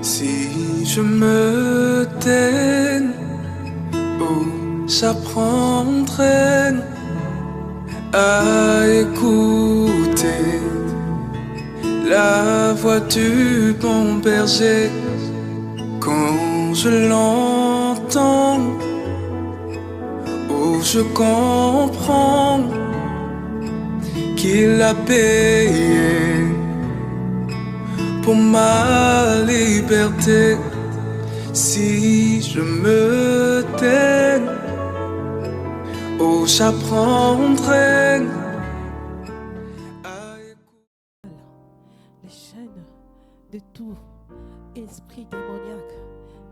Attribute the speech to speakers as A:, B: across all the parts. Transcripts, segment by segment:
A: Si je me tais, où j'apprendrai à écouter la voix du bon berger. Quand je l'entends, où je comprends qu'il a payé pour ma liberté. Si je me tais, où j'apprendrai à écouter.
B: Les chaînes de tout esprit démoniaque,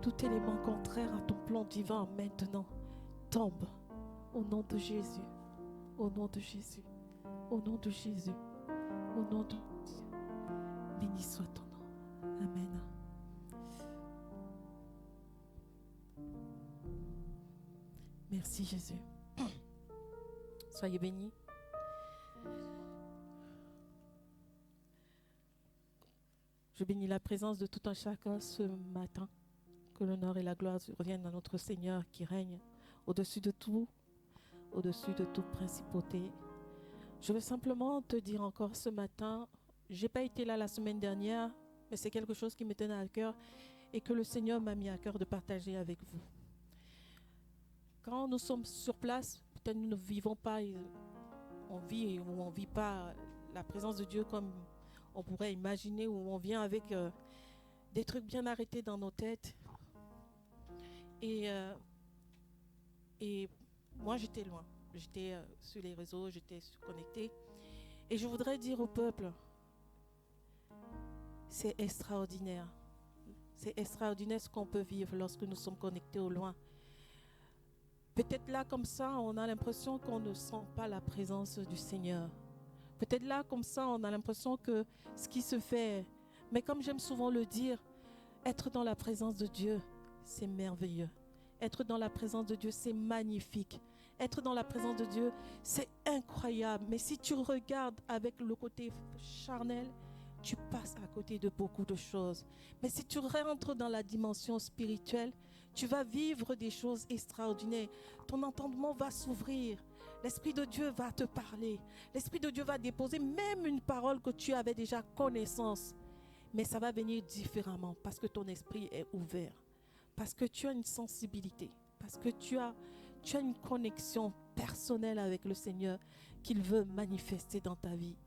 B: tout élément contraire à ton plan divin maintenant tombe au nom de Jésus, au nom de Jésus, au nom de Jésus, au nom de Jésus. Béni soit ton nom. Amen. Merci Jésus. Soyez bénis. Je bénis la présence de tout un chacun ce matin. Que l'honneur et la gloire reviennent à notre Seigneur qui règne au-dessus de tout, au-dessus de toute principauté. Je veux simplement te dire encore ce matin, je n'ai pas été là la semaine dernière, mais c'est quelque chose qui me tenait à cœur et que le Seigneur m'a mis à cœur de partager avec vous. Quand nous sommes sur place, peut-être nous ne vivons pas, on vit ou on ne vit pas la présence de Dieu comme on pourrait imaginer, où on vient avec des trucs bien arrêtés dans nos têtes. Et moi, j'étais loin. J'étais sur les réseaux, j'étais connectée. Et je voudrais dire au peuple, c'est extraordinaire. C'est extraordinaire ce qu'on peut vivre lorsque nous sommes connectés au loin. Peut-être là, comme ça, on a l'impression qu'on ne sent pas la présence du Seigneur. Peut-être là, comme ça, on a l'impression que ce qui se fait... Mais comme j'aime souvent le dire, être dans la présence de Dieu, c'est merveilleux. Être dans la présence de Dieu, c'est magnifique. Être dans la présence de Dieu, c'est incroyable. Mais si tu regardes avec le côté charnel, tu passes à côté de beaucoup de choses. Mais si tu rentres dans la dimension spirituelle, tu vas vivre des choses extraordinaires. Ton entendement va s'ouvrir. L'Esprit de Dieu va te parler. L'Esprit de Dieu va déposer même une parole que tu avais déjà connaissance. Mais ça va venir différemment parce que ton esprit est ouvert. Parce que tu as une sensibilité. Parce que tu as une connexion personnelle avec le Seigneur qu'il veut manifester dans ta vie.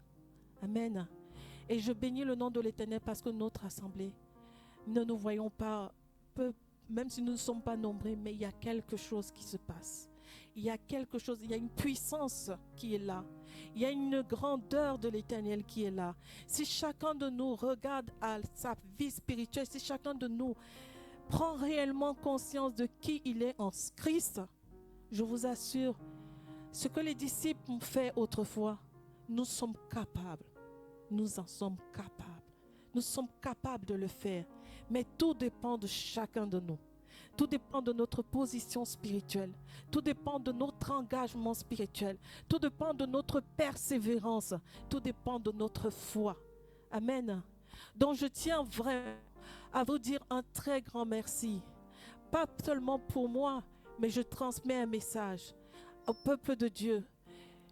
B: Amen. Et je bénis le nom de l'Éternel parce que notre assemblée, ne nous voyons pas, même si nous ne sommes pas nombreux, mais il y a quelque chose qui se passe. Il y a quelque chose, il y a une puissance qui est là. Il y a une grandeur de l'Éternel qui est là. Si chacun de nous regarde à sa vie spirituelle, si chacun de nous prend réellement conscience de qui il est en Christ, je vous assure, ce que les disciples ont fait autrefois, nous sommes capables. Nous en sommes capables. Nous sommes capables de le faire. Mais tout dépend de chacun de nous. Tout dépend de notre position spirituelle. Tout dépend de notre engagement spirituel. Tout dépend de notre persévérance. Tout dépend de notre foi. Amen. Donc je tiens vraiment à vous dire un très grand merci. Pas seulement pour moi, mais je transmets un message au peuple de Dieu.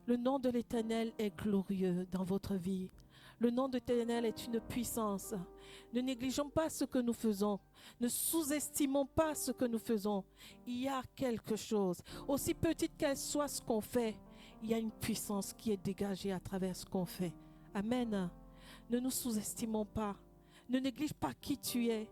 B: Le nom de l'Éternel est glorieux dans votre vie. Le nom de l'Éternel est une puissance. Ne négligeons pas ce que nous faisons. Ne sous-estimons pas ce que nous faisons. Il y a quelque chose. Aussi petite qu'elle soit ce qu'on fait, il y a une puissance qui est dégagée à travers ce qu'on fait. Amen. Ne nous sous-estimons pas. Ne néglige pas qui tu es.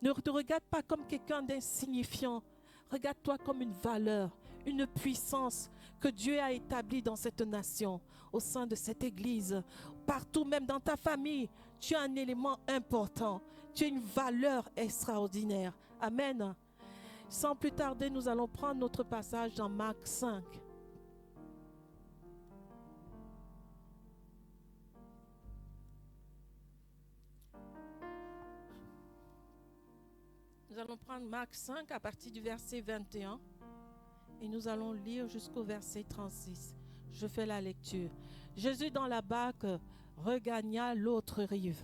B: Ne te regarde pas comme quelqu'un d'insignifiant. Regarde-toi comme une valeur, une puissance que Dieu a établie dans cette nation, au sein de cette église, partout, même dans ta famille. Tu as un élément important. Tu as une valeur extraordinaire. Amen. Sans plus tarder, nous allons prendre notre passage dans Marc 5. Nous allons prendre Marc 5 à partir du verset 21 et nous allons lire jusqu'au verset 36. Je fais la lecture. Jésus dans la barque regagna l'autre rive,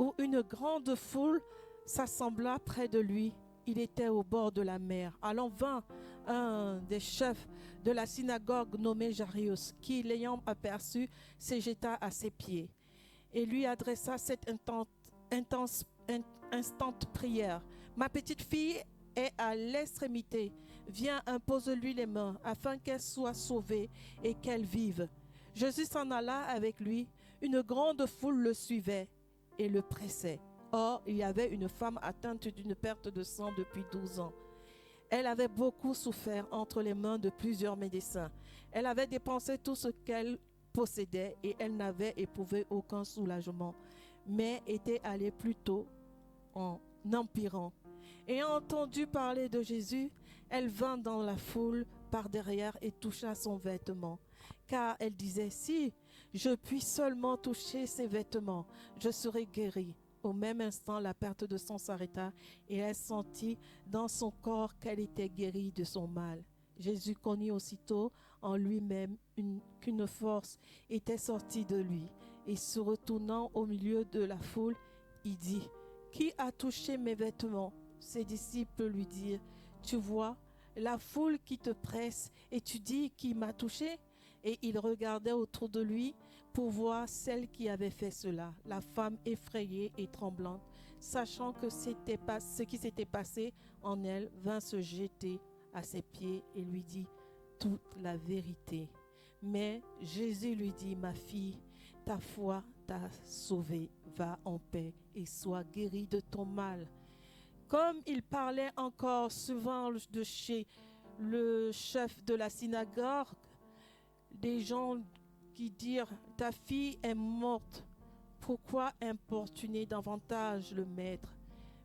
B: où une grande foule s'assembla près de lui. Il était au bord de la mer. Alors vint un des chefs de la synagogue nommé Jairus, qui, l'ayant aperçu, se jeta à ses pieds et lui adressa cette instante prière. Ma petite fille est à l'extrémité. Viens, impose-lui les mains afin qu'elle soit sauvée et qu'elle vive. Jésus s'en alla avec lui. Une grande foule le suivait et le pressait. Or, il y avait une femme atteinte d'une perte de sang depuis 12 ans. Elle avait beaucoup souffert entre les mains de plusieurs médecins. Elle avait dépensé tout ce qu'elle possédait et elle n'avait éprouvé aucun soulagement, mais était allée plutôt en empirant. Ayant entendu parler de Jésus, elle vint dans la foule par derrière et toucha son vêtement, car elle disait, si je puis seulement toucher ses vêtements, je serai guérie. Au même instant, la perte de sang s'arrêta et elle sentit dans son corps qu'elle était guérie de son mal. Jésus connut aussitôt en lui-même qu'une force était sortie de lui et se retournant au milieu de la foule, il dit, qui a touché mes vêtements? Ses disciples lui dirent, tu vois la foule qui te presse et tu dis qui m'a touché? Et il regardait autour de lui pour voir celle qui avait fait cela. La femme effrayée et tremblante, sachant que c'était pas ce qui s'était passé en elle, vint se jeter à ses pieds et lui dit toute la vérité. Mais Jésus lui dit, ma fille, ta foi t'a sauvée, va en paix et sois guérie de ton mal. Comme il parlait encore souvent de chez le chef de la synagogue, des gens qui dirent, ta fille est morte, pourquoi importuner davantage le maître?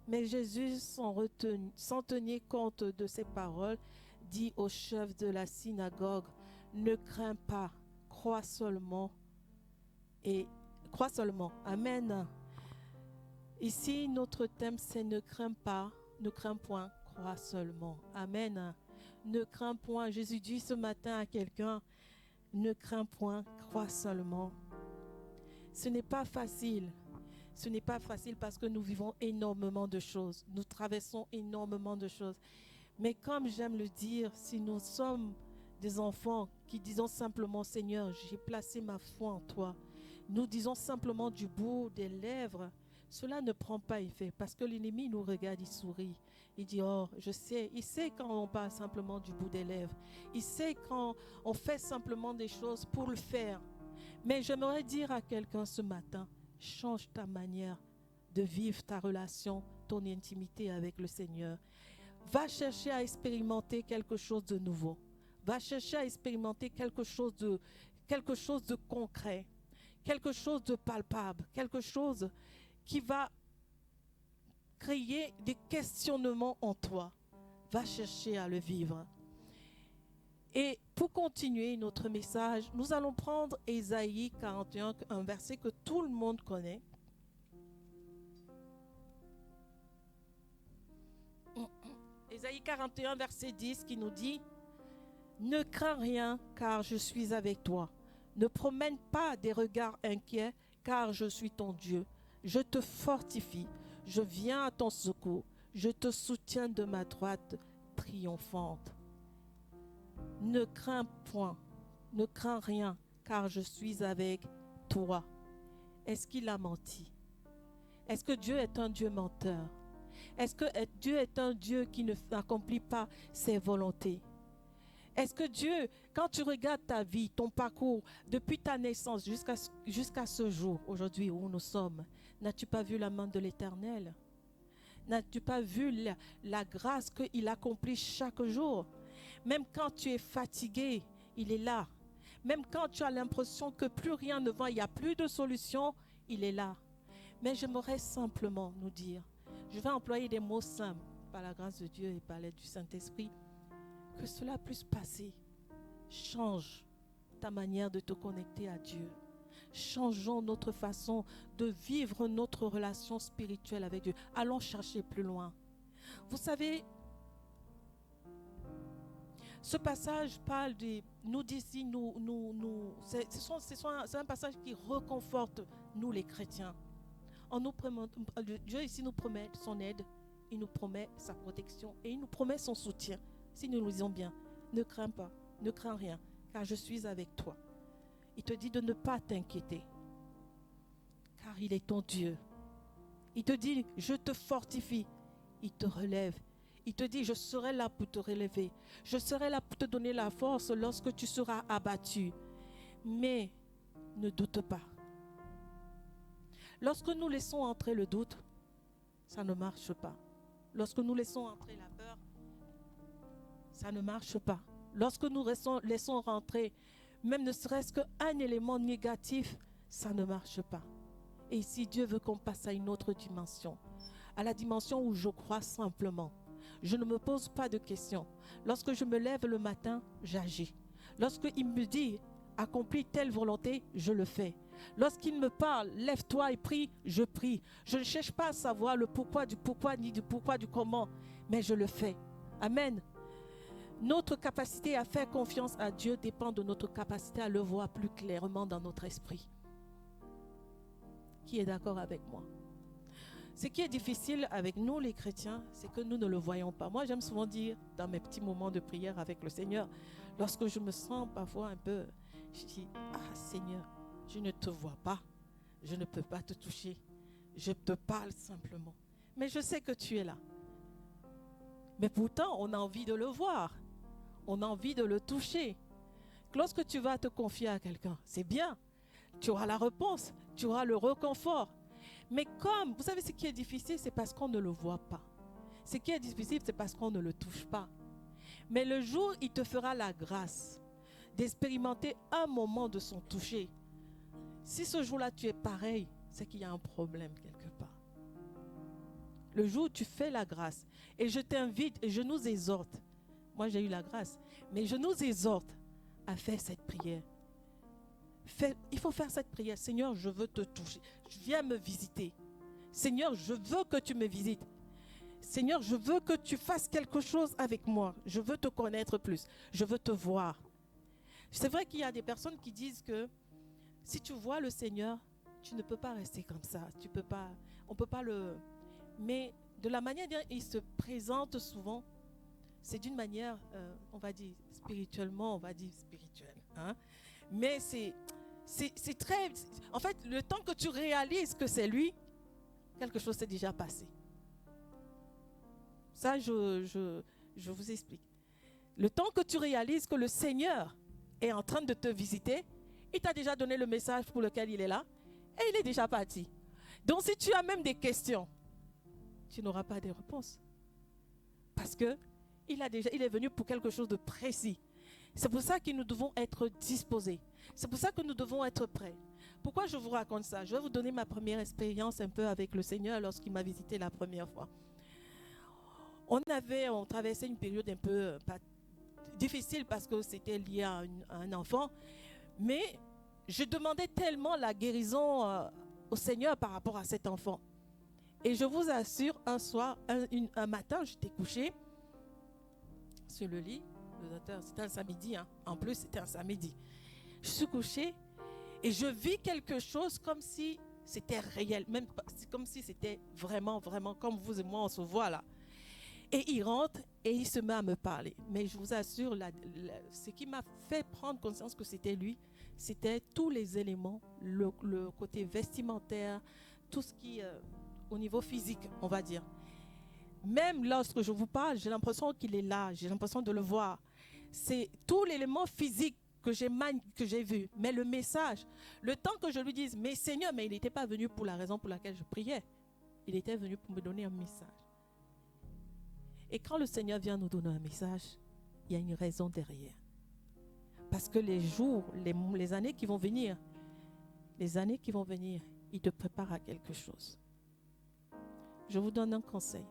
B: Mais Jésus, sans tenir compte de ces paroles, dit au chef de la synagogue, ne crains pas, crois seulement. Amen. Ici, notre thème, c'est ne crains pas, ne crains point, crois seulement. Amen. Ne crains point. Jésus dit ce matin à quelqu'un, ne crains point, crois seulement. Ce n'est pas facile. Ce n'est pas facile parce que nous vivons énormément de choses. Nous traversons énormément de choses. Mais comme j'aime le dire, si nous sommes des enfants qui disons simplement, Seigneur, j'ai placé ma foi en toi. Nous disons simplement du bout des lèvres, cela ne prend pas effet parce que l'ennemi nous regarde, il sourit. Il dit, oh, je sais. Il sait quand on parle simplement du bout des lèvres. Il sait quand on fait simplement des choses pour le faire. Mais j'aimerais dire à quelqu'un ce matin, change ta manière de vivre ta relation, ton intimité avec le Seigneur. Va chercher à expérimenter quelque chose de nouveau. Va chercher à expérimenter quelque chose de concret, quelque chose de palpable, quelque chose qui va créer des questionnements en toi. Va chercher à le vivre. Et pour continuer notre message, nous allons prendre Ésaïe 41, un verset que tout le monde connaît. Ésaïe 41, verset 10, qui nous dit « Ne crains rien, car je suis avec toi. Ne promène pas des regards inquiets, car je suis ton Dieu. Je te fortifie, je viens à ton secours, je te soutiens de ma droite triomphante. Ne crains point, ne crains rien, car je suis avec toi. » Est-ce qu'il a menti? Est-ce que Dieu est un Dieu menteur? Est-ce que Dieu est un Dieu qui n'accomplit pas ses volontés? Est-ce que Dieu, quand tu regardes ta vie, ton parcours, depuis ta naissance jusqu'à ce jour, aujourd'hui où nous sommes, n'as-tu pas vu la main de l'Éternel? N'as-tu pas vu la grâce qu'il accomplit chaque jour? Même quand tu es fatigué, il est là. Même quand tu as l'impression que plus rien ne va, il n'y a plus de solution, il est là. Mais j'aimerais simplement nous dire, je vais employer des mots simples, par la grâce de Dieu et par l'aide du Saint-Esprit, que cela puisse passer. Change ta manière de te connecter à Dieu. Changeons notre façon de vivre notre relation spirituelle avec Dieu. Allons chercher plus loin. Vous savez, ce passage parle de, nous dit ici, c'est un passage qui reconforte nous les chrétiens. Dieu ici nous promet son aide, il nous promet sa protection et il nous promet son soutien. Si nous le lisons bien, ne crains pas, ne crains rien, car je suis avec toi. Il te dit de ne pas t'inquiéter, car il est ton Dieu. Il te dit, je te fortifie, il te relève. Il te dit, je serai là pour te relever. Je serai là pour te donner la force lorsque tu seras abattu. Mais ne doute pas. Lorsque nous laissons entrer le doute, ça ne marche pas. Lorsque nous laissons entrer la peur, ça ne marche pas. Lorsque nous laissons rentrer, même ne serait-ce qu'un élément négatif, ça ne marche pas. Et ici, Dieu veut qu'on passe à une autre dimension. À la dimension où je crois simplement. Je ne me pose pas de questions. Lorsque je me lève le matin, j'agis. Lorsqu'il me dit, accomplis telle volonté, je le fais. Lorsqu'il me parle, lève-toi et prie, je prie. Je ne cherche pas à savoir le pourquoi, ni du pourquoi, du comment, mais je le fais. Amen. Notre capacité à faire confiance à Dieu dépend de notre capacité à le voir plus clairement dans notre esprit. Qui est d'accord avec moi? Ce qui est difficile avec nous les chrétiens, c'est que nous ne le voyons pas. Moi, j'aime souvent dire dans mes petits moments de prière avec le Seigneur, lorsque je me sens parfois un peu, je dis, ah Seigneur, je ne te vois pas, je ne peux pas te toucher, je te parle simplement. Mais je sais que tu es là. Mais pourtant, on a envie de le voir, on a envie de le toucher. Lorsque tu vas te confier à quelqu'un, c'est bien, tu auras la réponse, tu auras le réconfort. Mais comme, vous savez ce qui est difficile, c'est parce qu'on ne le voit pas. Ce qui est difficile, c'est parce qu'on ne le touche pas. Mais le jour, il te fera la grâce d'expérimenter un moment de son toucher. Si ce jour-là, tu es pareil, c'est qu'il y a un problème quelque part. Le jour où tu fais la grâce, et je t'invite, et je nous exhorte, moi j'ai eu la grâce, mais je nous exhorte à faire cette prière. Il faut faire cette prière. Seigneur, je veux te toucher. Viens me visiter. Seigneur, je veux que tu me visites. Seigneur, je veux que tu fasses quelque chose avec moi. Je veux te connaître plus. Je veux te voir. C'est vrai qu'il y a des personnes qui disent que si tu vois le Seigneur, tu ne peux pas rester comme ça. Tu peux pas, on peut pas le... Mais de la manière dont il se présente souvent, c'est d'une manière, on va dire spirituellement, on va dire spirituelle. Hein? Mais c'est très... En fait, le temps que tu réalises que c'est lui, quelque chose s'est déjà passé. Ça, je vous explique. Le temps que tu réalises que le Seigneur est en train de te visiter, il t'a déjà donné le message pour lequel il est là et il est déjà parti. Donc, si tu as même des questions, tu n'auras pas de réponse. Parce que il est venu pour quelque chose de précis. C'est pour ça que nous devons être disposés. C'est pour ça que nous devons être prêts. Pourquoi je vous raconte ça? Je vais vous donner ma première expérience un peu avec le Seigneur lorsqu'il m'a visité la première fois. On traversait une période un peu difficile parce que c'était lié à un enfant. Mais je demandais tellement la guérison au Seigneur par rapport à cet enfant. Et je vous assure, un soir, un matin, j'étais couchée sur le lit. C'était un samedi, hein. En plus c'était un samedi. Je suis couchée et je vis quelque chose comme si c'était réel, même comme si c'était vraiment, vraiment comme vous et moi on se voit là. Et il rentre et il se met à me parler. Mais je vous assure, ce qui m'a fait prendre conscience que c'était lui, c'était tous les éléments, le côté vestimentaire, tout ce qui, au niveau physique, on va dire. Même lorsque je vous parle, j'ai l'impression qu'il est là, j'ai l'impression de le voir. C'est tout l'élément physique que j'ai vu. Mais le message, le temps que je lui dise, mais Seigneur, mais il n'était pas venu pour la raison pour laquelle je priais. Il était venu pour me donner un message. Et quand le Seigneur vient nous donner un message, il y a une raison derrière. Parce que les jours, les années qui vont venir, il te prépare à quelque chose. Je vous donne un conseil.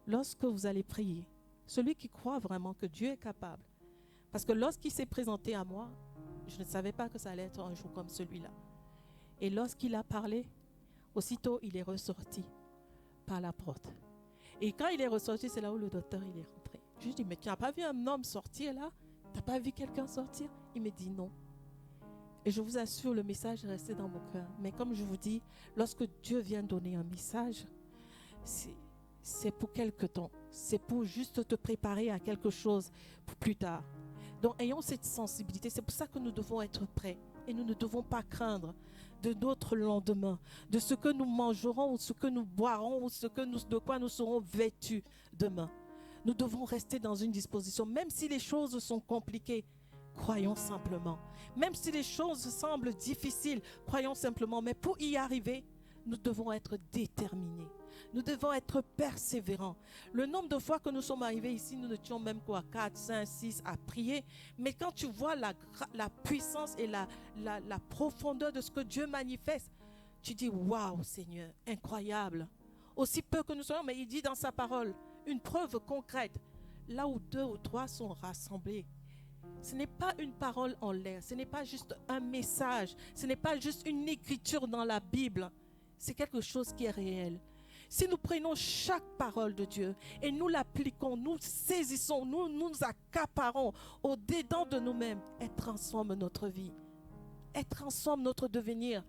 B: Lorsque vous allez prier, celui qui croit vraiment que Dieu est capable, parce que lorsqu'il s'est présenté à moi, je ne savais pas que ça allait être un jour comme celui-là. Et lorsqu'il a parlé, aussitôt il est ressorti par la porte. Et quand il est ressorti, c'est là où le docteur il est rentré. Je lui dis, mais tu n'as pas vu un homme sortir là? Tu n'as pas vu quelqu'un sortir? Il me dit non. Et je vous assure, le message est resté dans mon cœur. Mais comme je vous dis, lorsque Dieu vient donner un message, c'est pour quelque temps. C'est pour juste te préparer à quelque chose pour plus tard. Donc, ayons cette sensibilité. C'est pour ça que nous devons être prêts. Et nous ne devons pas craindre de notre lendemain, de ce que nous mangerons ou ce que nous boirons ou de quoi nous serons vêtus demain. Nous devons rester dans une disposition, même si les choses sont compliquées. Croyons simplement. Même si les choses semblent difficiles, croyons simplement. Mais pour y arriver, nous devons être déterminés. Nous devons être persévérants. Le nombre de fois que nous sommes arrivés ici, nous n'étions même quoi, 4, 5, 6 à prier. Mais quand tu vois la puissance et la profondeur de ce que Dieu manifeste, tu dis, waouh Seigneur, incroyable. Aussi peu que nous soyons, mais il dit dans sa parole, une preuve concrète. Là où 2 ou 3 sont rassemblés, ce n'est pas une parole en l'air, ce n'est pas juste un message, ce n'est pas juste une écriture dans la Bible, c'est quelque chose qui est réel. Si nous prenons chaque parole de Dieu et nous l'appliquons, nous saisissons, nous accaparons au-dedans de nous-mêmes, elle transforme notre vie, elle transforme notre devenir.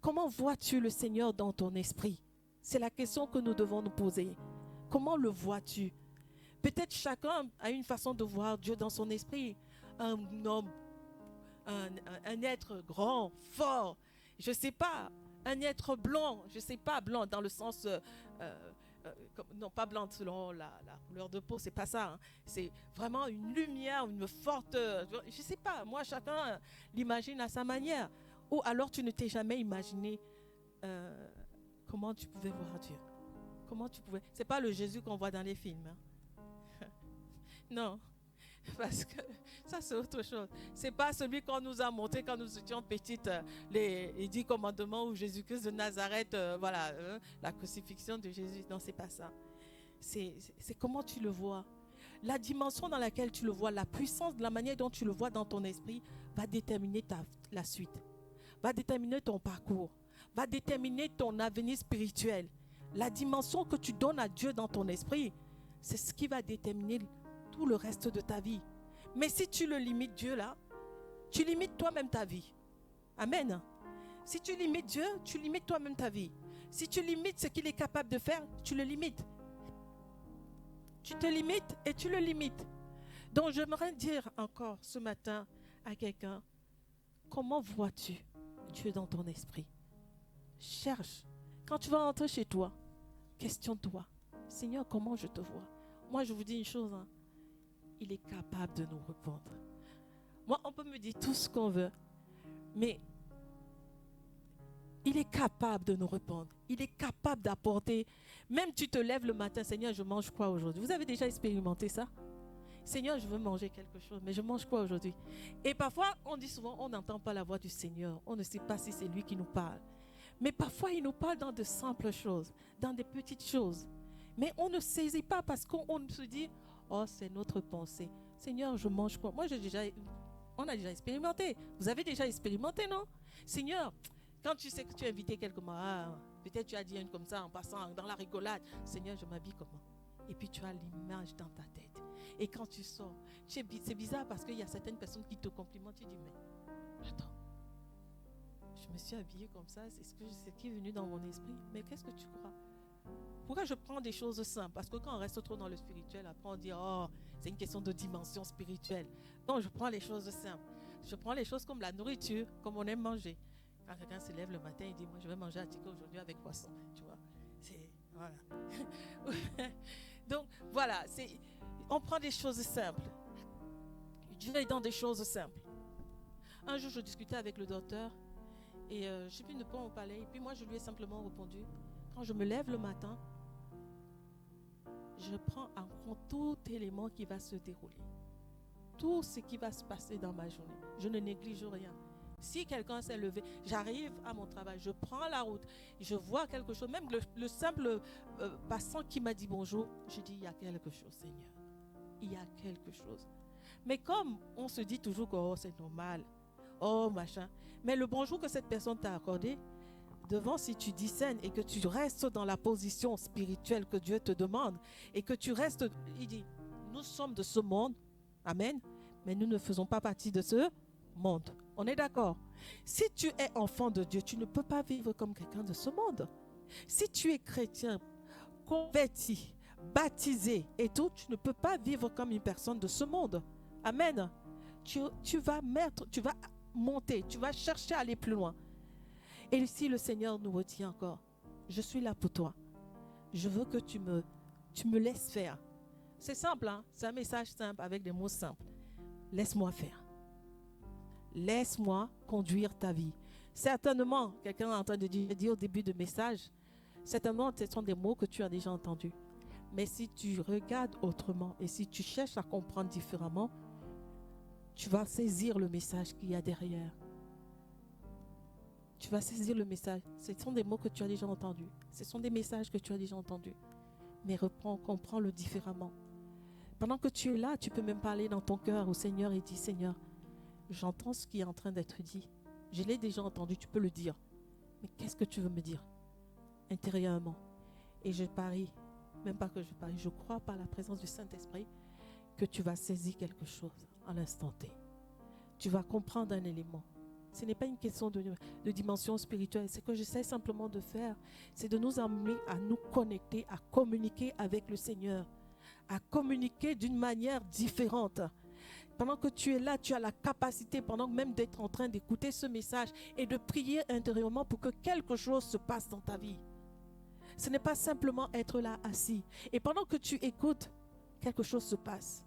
B: Comment vois-tu le Seigneur dans ton esprit? C'est la question que nous devons nous poser. Comment le vois-tu? Peut-être chacun a une façon de voir Dieu dans son esprit. Un homme, un être grand, fort, je ne sais pas. Un être blanc, je ne sais pas, blanc dans le sens, non pas blanc selon la couleur de peau, c'est pas ça. Hein. C'est vraiment une lumière, une forte, je ne sais pas, moi chacun l'imagine à sa manière. Ou alors tu ne t'es jamais imaginé comment tu pouvais voir Dieu. Comment tu pouvais, c'est pas le Jésus qu'on voit dans les films. Hein. Non, parce que ça c'est autre chose. C'est pas celui qu'on nous a montré quand nous étions petites, les 10 commandements ou Jésus-Christ de Nazareth, la crucifixion de Jésus. Non, c'est pas ça. C'est comment tu le vois. La dimension dans laquelle tu le vois, la puissance de la manière dont tu le vois dans ton esprit va déterminer la suite, va déterminer ton parcours, va déterminer ton avenir spirituel. La dimension que tu donnes à Dieu dans ton esprit, c'est ce qui va déterminer tout le reste de ta vie. Mais si tu le limites Dieu là, tu limites toi-même ta vie. Amen. Si tu limites Dieu, tu limites toi-même ta vie. Si tu limites ce qu'il est capable de faire, tu le limites. Tu te limites et tu le limites. Donc j'aimerais dire encore ce matin à quelqu'un, comment vois-tu Dieu dans ton esprit? Cherche. Quand tu vas rentrer chez toi, questionne-toi. Seigneur, comment je te vois? Moi, je vous dis une chose, hein. Il est capable de nous répondre. Moi, on peut me dire tout ce qu'on veut, mais il est capable de nous répondre. Il est capable d'apporter. Même tu te lèves le matin, Seigneur, je mange quoi aujourd'hui? Vous avez déjà expérimenté ça? Seigneur, je veux manger quelque chose, mais je mange quoi aujourd'hui? Et parfois, on dit souvent, on n'entend pas la voix du Seigneur. On ne sait pas si c'est lui qui nous parle. Mais parfois, il nous parle dans de simples choses, dans des petites choses. Mais on ne saisit pas parce qu'on se dit, oh, c'est notre pensée. Seigneur, je mange quoi? Moi, on a déjà expérimenté. Vous avez déjà expérimenté, non? Seigneur, quand tu sais que tu es invité quelque part, peut-être tu as dit comme ça en passant dans la rigolade. Seigneur, je m'habille comment? Et puis tu as l'image dans ta tête. Et quand tu sors, c'est bizarre parce qu'il y a certaines personnes qui te complimentent. Tu dis, mais attends, je me suis habillée comme ça, c'est ce qui est venu dans mon esprit. Mais qu'est-ce que tu crois? Pourquoi je prends des choses simples? Parce que quand on reste trop dans le spirituel, après on dit, oh, c'est une question de dimension spirituelle. Donc je prends les choses simples. Je prends les choses comme la nourriture, comme on aime manger. Quand quelqu'un se lève le matin, il dit, moi je vais manger un ticket aujourd'hui avec poisson. Tu vois, voilà. Donc voilà, on prend des choses simples. Dieu est dans des choses simples. Un jour, je discutais avec le docteur et je ne sais plus de quoi on parlait. Et puis moi, je lui ai simplement répondu, quand je me lève le matin, je prends en compte tout élément qui va se dérouler. Tout ce qui va se passer dans ma journée. Je ne néglige rien. Si quelqu'un s'est levé, j'arrive à mon travail, je prends la route, je vois quelque chose, même le simple passant qui m'a dit bonjour, je dis, il y a quelque chose, Seigneur. Il y a quelque chose. Mais comme on se dit toujours que oh, c'est normal, oh machin, mais le bonjour que cette personne t'a accordé, devant, si tu discernes et que tu restes dans la position spirituelle que Dieu te demande et que tu restes, il dit, nous sommes de ce monde, amen, mais nous ne faisons pas partie de ce monde. On est d'accord? Si tu es enfant de Dieu, tu ne peux pas vivre comme quelqu'un de ce monde. Si tu es chrétien, converti, baptisé et tout, tu ne peux pas vivre comme une personne de ce monde. Amen. Tu vas monter, tu vas chercher à aller plus loin. Et ici, le Seigneur nous retient encore. Je suis là pour toi. Je veux que tu me laisses faire. C'est simple, hein? C'est un message simple avec des mots simples. Laisse-moi faire. Laisse-moi conduire ta vie. Certainement, quelqu'un est en train de dire au début du message, certainement, ce sont des mots que tu as déjà entendus. Mais si tu regardes autrement et si tu cherches à comprendre différemment, tu vas saisir le message qu'il y a derrière. Tu vas saisir le message. Ce sont des mots que tu as déjà entendus. Ce sont des messages que tu as déjà entendus. Mais comprends-le différemment. Pendant que tu es là, tu peux même parler dans ton cœur au Seigneur et dire, Seigneur, j'entends ce qui est en train d'être dit. Je l'ai déjà entendu, tu peux le dire. Mais qu'est-ce que tu veux me dire intérieurement? Et je parie, même pas que je parie, je crois par la présence du Saint-Esprit que tu vas saisir quelque chose à l'instant T. Tu vas comprendre un élément. Ce n'est pas une question de dimension spirituelle. Ce que j'essaie simplement de faire, c'est de nous amener à nous connecter, à communiquer avec le Seigneur, à communiquer d'une manière différente. Pendant que tu es là, tu as la capacité, pendant même d'être en train d'écouter ce message et de prier intérieurement pour que quelque chose se passe dans ta vie. Ce n'est pas simplement être là assis. Et pendant que tu écoutes, quelque chose se passe.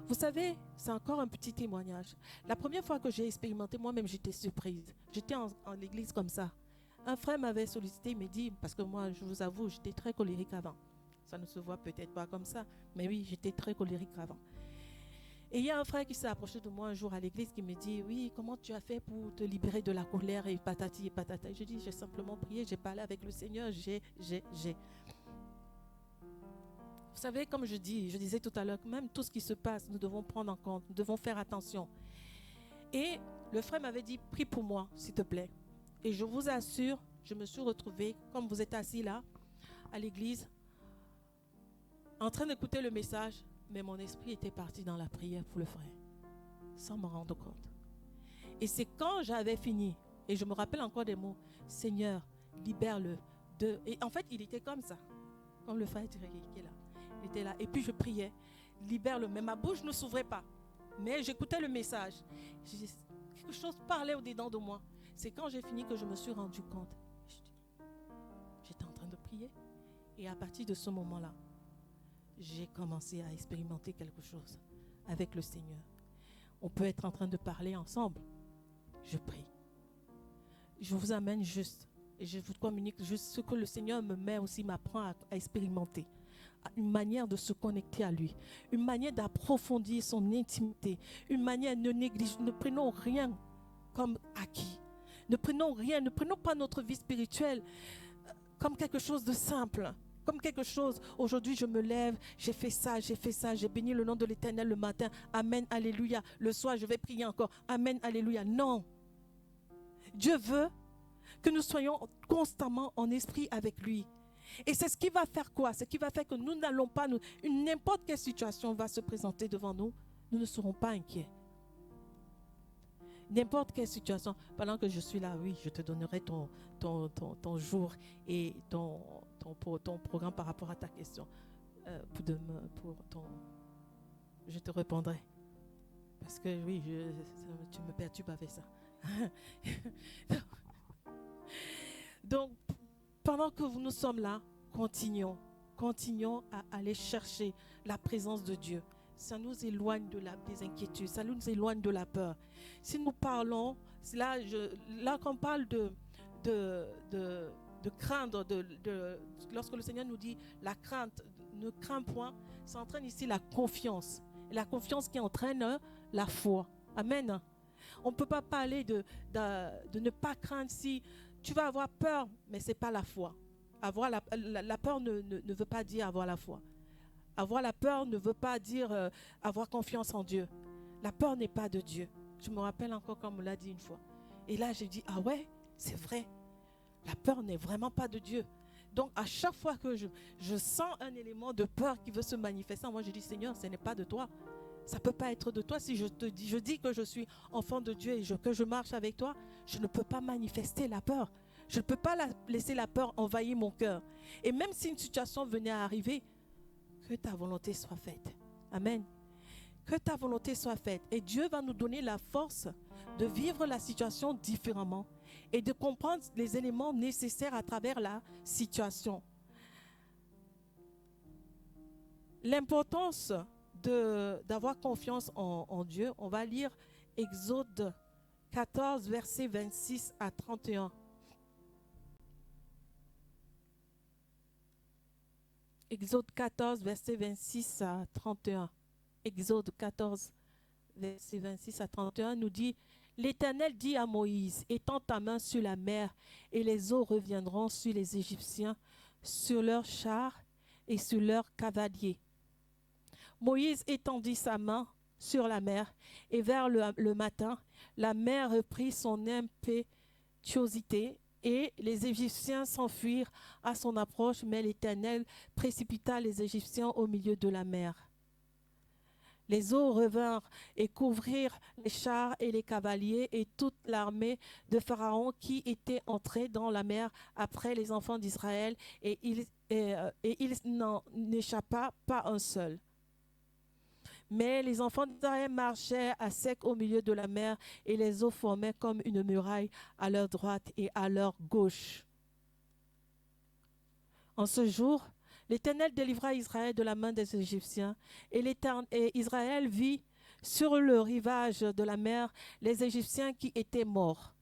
B: Vous savez, c'est encore un petit témoignage. La première fois que j'ai expérimenté, moi-même, j'étais surprise. J'étais en l'église comme ça. Un frère m'avait sollicité, il m'a dit, parce que moi, je vous avoue, j'étais très colérique avant. Ça ne se voit peut-être pas comme ça, mais oui, j'étais très colérique avant. Et il y a un frère qui s'est approché de moi un jour à l'église qui me dit, oui, comment tu as fait pour te libérer de la colère et patati et patata. Je dis, j'ai simplement prié, j'ai parlé avec le Seigneur, j'ai. Vous savez, comme je disais tout à l'heure, même tout ce qui se passe, nous devons prendre en compte, nous devons faire attention. Et le frère m'avait dit, prie pour moi, s'il te plaît. Et je vous assure, je me suis retrouvée, comme vous êtes assis là, à l'église, en train d'écouter le message, mais mon esprit était parti dans la prière pour le frère, sans me rendre compte. Et c'est quand j'avais fini, et je me rappelle encore des mots, Seigneur, libère-le. Et en fait, il était comme ça, comme le frère qui est là. Il était là, et puis je priais, libère-le. Mais ma bouche ne s'ouvrait pas. Mais j'écoutais le message. Quelque chose parlait au-dedans de moi. C'est quand j'ai fini que je me suis rendu compte. J'étais en train de prier. Et à partir de ce moment-là, j'ai commencé à expérimenter quelque chose avec le Seigneur. On peut être en train de parler ensemble. Je prie. Je vous amène juste, et je vous communique juste ce que le Seigneur me met aussi, m'apprend à expérimenter. Une manière de se connecter à lui, une manière d'approfondir son intimité, une manière de négliger. Ne prenons rien comme acquis. Ne prenons pas notre vie spirituelle comme quelque chose de simple, comme quelque chose. Aujourd'hui, je me lève, j'ai fait ça, j'ai béni le nom de l'Éternel le matin. Amen, alléluia. Le soir, je vais prier encore. Amen, alléluia. Non. Dieu veut que nous soyons constamment en esprit avec lui. Et c'est ce qui va faire quoi? C'est ce qui va faire que nous n'allons pas, n'importe quelle situation va se présenter devant nous, nous ne serons pas inquiets. N'importe quelle situation, pendant que je suis là, oui, je te donnerai ton jour et ton programme par rapport à ta question. Je te répondrai. Parce que oui, tu me perturbes avec ça. Donc, pendant que nous sommes là, continuons à aller chercher la présence de Dieu. Ça nous éloigne des inquiétudes, ça nous éloigne de la peur. Si nous parlons, là quand on parle de craindre, lorsque le Seigneur nous dit la crainte, ne crains point, ça entraîne ici la confiance. Et la confiance qui entraîne la foi. Amen. On ne peut pas parler de ne pas craindre si tu vas avoir peur, mais ce n'est pas la foi. Avoir la peur ne veut pas dire avoir la foi. Avoir la peur ne veut pas dire avoir confiance en Dieu. La peur n'est pas de Dieu. Je me rappelle encore comme on l'a dit une fois. Et là, j'ai dit, ah ouais, c'est vrai. La peur n'est vraiment pas de Dieu. Donc, à chaque fois que je sens un élément de peur qui veut se manifester, moi, je dis, Seigneur, ce n'est pas de toi. Ça ne peut pas être de toi. Si je dis que je suis enfant de Dieu et que je marche avec toi, je ne peux pas manifester la peur. Je ne peux pas laisser la peur envahir mon cœur. Et même si une situation venait à arriver, que ta volonté soit faite. Amen. Que ta volonté soit faite. Et Dieu va nous donner la force de vivre la situation différemment et de comprendre les éléments nécessaires à travers la situation. L'importance d'avoir confiance en Dieu, on va lire Exode 14, versets 26 à 31. Exode 14, versets 26 à 31. Exode 14, versets 26 à 31 nous dit: L'Éternel dit à Moïse, étends ta main sur la mer, et les eaux reviendront sur les Égyptiens, sur leurs chars et sur leurs cavaliers. Moïse étendit sa main sur la mer, et vers le matin, la mer reprit son impétuosité, et les Égyptiens s'enfuirent à son approche, mais l'Éternel précipita les Égyptiens au milieu de la mer. Les eaux revinrent et couvrirent les chars et les cavaliers et toute l'armée de Pharaon qui était entrée dans la mer après les enfants d'Israël, et il n'en échappa pas un seul. Mais les enfants d'Israël marchaient à sec au milieu de la mer, et les eaux formaient comme une muraille à leur droite et à leur gauche. En ce jour, l'Éternel délivra Israël de la main des Égyptiens, et Israël vit sur le rivage de la mer les Égyptiens qui étaient morts.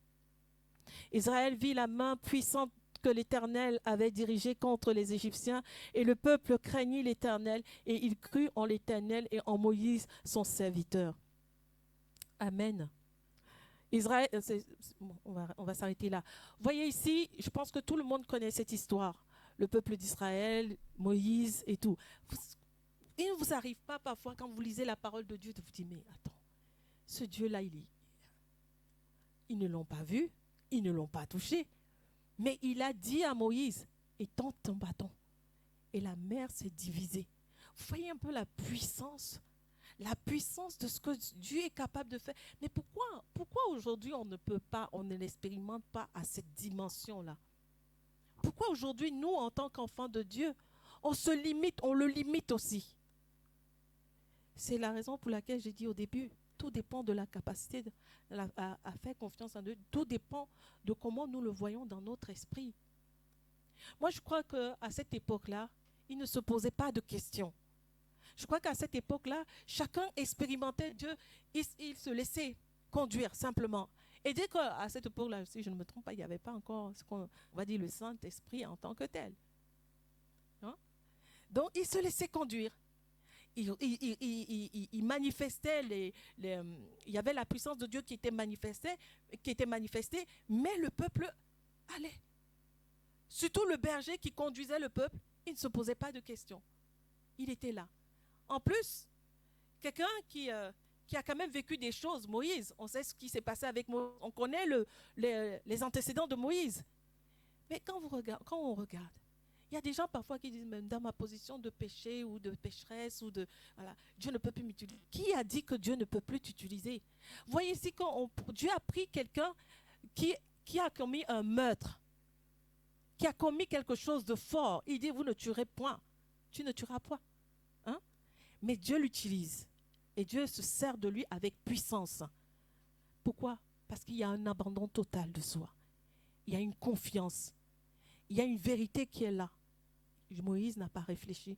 B: Israël vit la main puissante que l'Éternel avait dirigée contre les Égyptiens, et le peuple craignit l'Éternel, et il crut en l'Éternel et en Moïse, son serviteur. Amen. Israël, on va s'arrêter là. Voyez ici, je pense que tout le monde connaît cette histoire. Le peuple d'Israël, Moïse et tout. Il ne vous arrive pas parfois, quand vous lisez la parole de Dieu, de vous dire, mais attends, ce Dieu-là, ils ne l'ont pas vu, ils ne l'ont pas touché. Mais il a dit à Moïse, étends ton bâton. Et la mer s'est divisée. Vous voyez un peu la puissance de ce que Dieu est capable de faire. Mais pourquoi aujourd'hui on ne l'expérimente pas à cette dimension-là? Pourquoi aujourd'hui, nous, en tant qu'enfants de Dieu, on le limite aussi? C'est la raison pour laquelle j'ai dit au début, tout dépend de la capacité à faire confiance en Dieu. Tout dépend de comment nous le voyons dans notre esprit. Moi, je crois qu'à cette époque-là, il ne se posait pas de questions. Je crois qu'à cette époque-là, chacun expérimentait Dieu. Il se laissait conduire simplement. Et dès qu'à cette époque-là, si je ne me trompe pas, il n'y avait pas encore ce qu'on va dire le Saint-Esprit en tant que tel. Hein? Donc, il se laissait conduire. Il manifestait, il y avait la puissance de Dieu qui était manifestée, mais le peuple allait. Surtout le berger qui conduisait le peuple, il ne se posait pas de questions. Il était là. En plus, quelqu'un qui a quand même vécu des choses, Moïse, on sait ce qui s'est passé avec Moïse, on connaît les antécédents de Moïse. Mais quand on regarde, il y a des gens parfois qui disent, même dans ma position de péché ou de pécheresse, voilà, Dieu ne peut plus m'utiliser. Qui a dit que Dieu ne peut plus t'utiliser? Voyez ici, Dieu a pris quelqu'un qui a commis un meurtre, qui a commis quelque chose de fort. Il dit, vous ne tuerez point. Tu ne tueras point. Hein? Mais Dieu l'utilise. Et Dieu se sert de lui avec puissance. Pourquoi? Parce qu'il y a un abandon total de soi. Il y a une confiance. Il y a une vérité qui est là. Moïse n'a pas réfléchi.